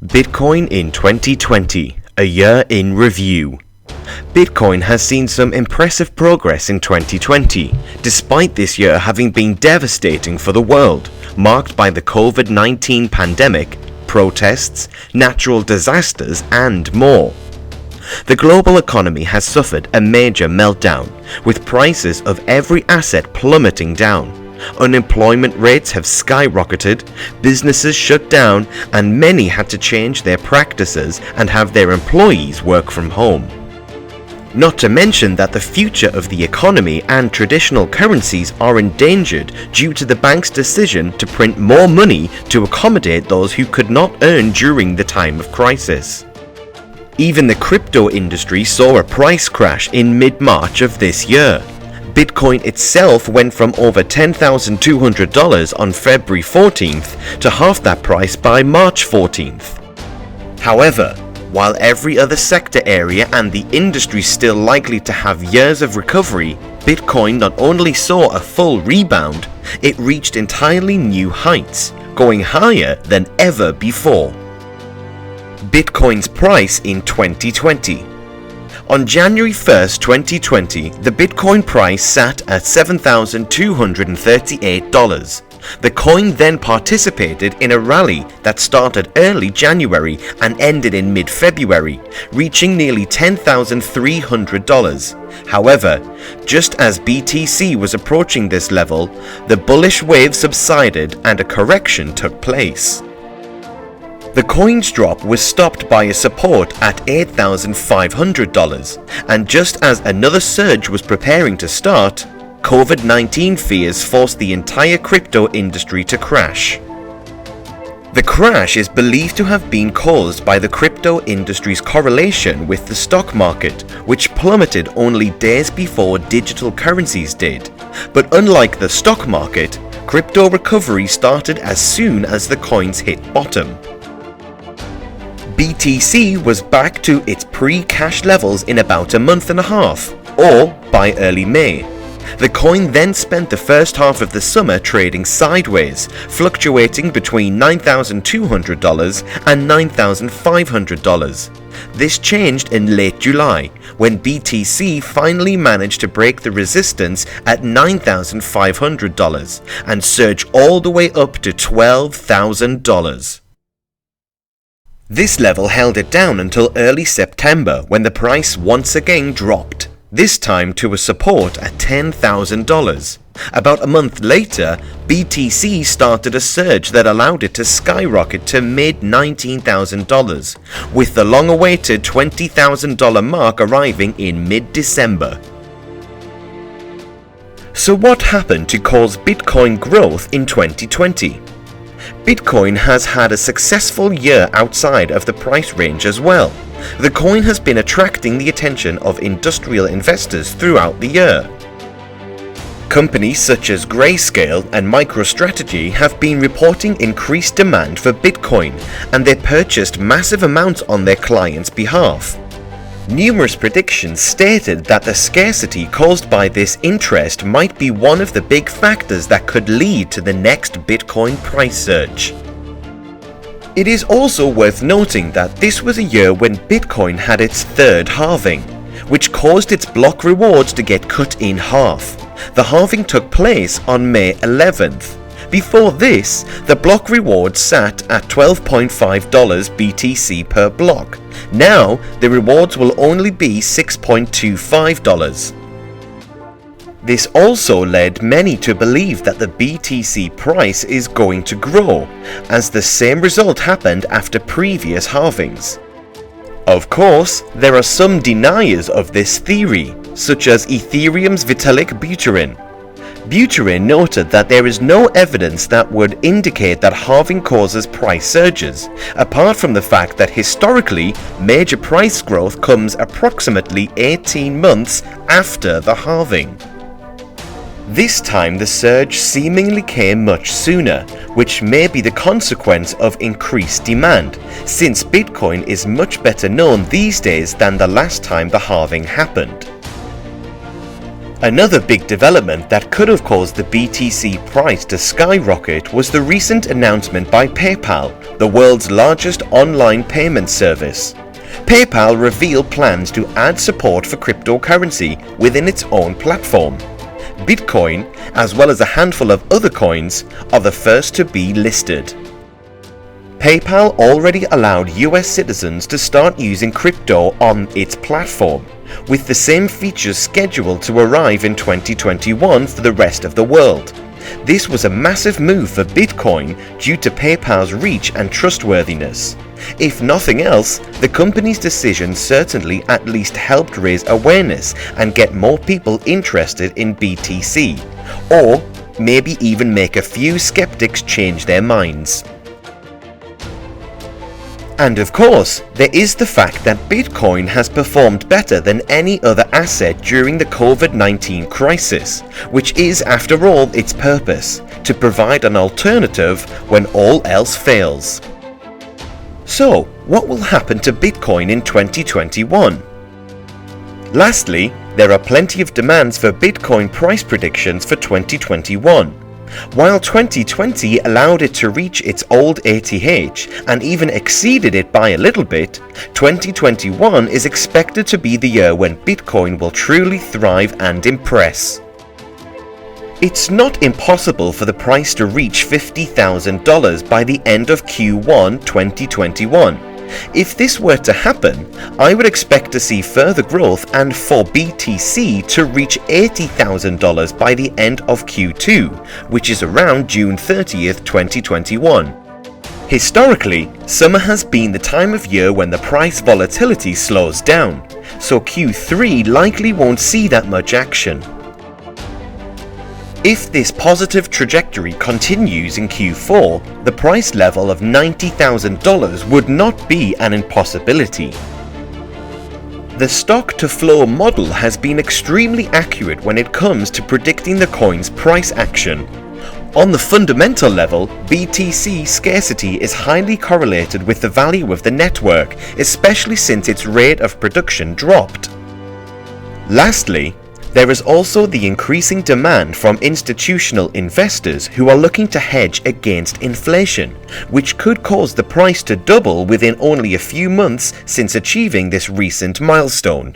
Bitcoin in 2020, a year in review. Bitcoin has seen some impressive progress in 2020, despite this year having been devastating for the world, marked by the COVID-19 pandemic, protests, natural disasters, and more. The global economy has suffered a major meltdown, with prices of every asset plummeting down. Unemployment rates have skyrocketed, businesses shut down, and many had to change their practices and have their employees work from home. Not to mention that the future of the economy and traditional currencies are endangered due to the bank's decision to print more money to accommodate those who could not earn during the time of crisis. Even the crypto industry saw a price crash in mid-March of this year. Bitcoin itself went from over $10,200 on February 14th to half that price by March 14th. However, while every other sector area and the industry still likely to have years of recovery, Bitcoin not only saw a full rebound, it reached entirely new heights, going higher than ever before. Bitcoin's price in 2020. On January 1st, 2020, the Bitcoin price sat at $7,238. The coin then participated in a rally that started early January and ended in mid-February, reaching nearly $10,300. However, just as BTC was approaching this level, the bullish wave subsided and a correction took place. The coin's drop was stopped by a support at $8,500, and just as another surge was preparing to start, COVID-19 fears forced the entire crypto industry to crash. The crash is believed to have been caused by the crypto industry's correlation with the stock market, which plummeted only days before digital currencies did. But unlike the stock market, crypto recovery started as soon as the coins hit bottom. BTC was back to its pre-cash levels in about a month and a half, or by early May. The coin then spent the first half of the summer trading sideways, fluctuating between $9,200 and $9,500. This changed in late July, when BTC finally managed to break the resistance at $9,500 and surge all the way up to $12,000. This level held it down until early September, when the price once again dropped, this time to a support at $10,000. About a month later, BTC started a surge that allowed it to skyrocket to mid-$19,000, with the long-awaited $20,000 mark arriving in mid-December. So what happened to cause Bitcoin growth in 2020? Bitcoin has had a successful year outside of the price range as well. The coin has been attracting the attention of industrial investors throughout the year. Companies such as Grayscale and MicroStrategy have been reporting increased demand for Bitcoin, and they purchased massive amounts on their clients' behalf. Numerous predictions stated that the scarcity caused by this interest might be one of the big factors that could lead to the next Bitcoin price surge. It is also worth noting that this was a year when Bitcoin had its third halving, which caused its block rewards to get cut in half. The halving took place on May 11th. Before this, the block reward sat at $12.5 BTC per block. Now, the rewards will only be $6.25. This also led many to believe that the BTC price is going to grow, as the same result happened after previous halvings. Of course, there are some deniers of this theory, such as Ethereum's Vitalik Buterin. Buterin noted that there is no evidence that would indicate that halving causes price surges, apart from the fact that historically, major price growth comes approximately 18 months after the halving. This time the surge seemingly came much sooner, which may be the consequence of increased demand, since Bitcoin is much better known these days than the last time the halving happened. Another big development that could have caused the BTC price to skyrocket was the recent announcement by PayPal, the world's largest online payment service. PayPal revealed plans to add support for cryptocurrency within its own platform. Bitcoin, as well as a handful of other coins, are the first to be listed. PayPal already allowed US citizens to start using crypto on its platform, with the same features scheduled to arrive in 2021 for the rest of the world. This was a massive move for Bitcoin due to PayPal's reach and trustworthiness. If nothing else, the company's decision certainly at least helped raise awareness and get more people interested in BTC, or maybe even make a few skeptics change their minds. And of course, there is the fact that Bitcoin has performed better than any other asset during the COVID-19 crisis, which is after all its purpose, to provide an alternative when all else fails. So, what will happen to Bitcoin in 2021? Lastly, there are plenty of demands for Bitcoin price predictions for 2021. While 2020 allowed it to reach its old ATH and even exceeded it by a little bit, 2021 is expected to be the year when Bitcoin will truly thrive and impress. It's not impossible for the price to reach $50,000 by the end of Q1 2021. If this were to happen, I would expect to see further growth and for BTC to reach $80,000 by the end of Q2, which is around June 30th, 2021. Historically, summer has been the time of year when the price volatility slows down, so Q3 likely won't see that much action. If this positive trajectory continues in Q4, the price level of $90,000 would not be an impossibility. The stock-to-flow model has been extremely accurate when it comes to predicting the coin's price action. On the fundamental level, BTC scarcity is highly correlated with the value of the network, especially since its rate of production dropped. Lastly, there is also the increasing demand from institutional investors who are looking to hedge against inflation, which could cause the price to double within only a few months since achieving this recent milestone.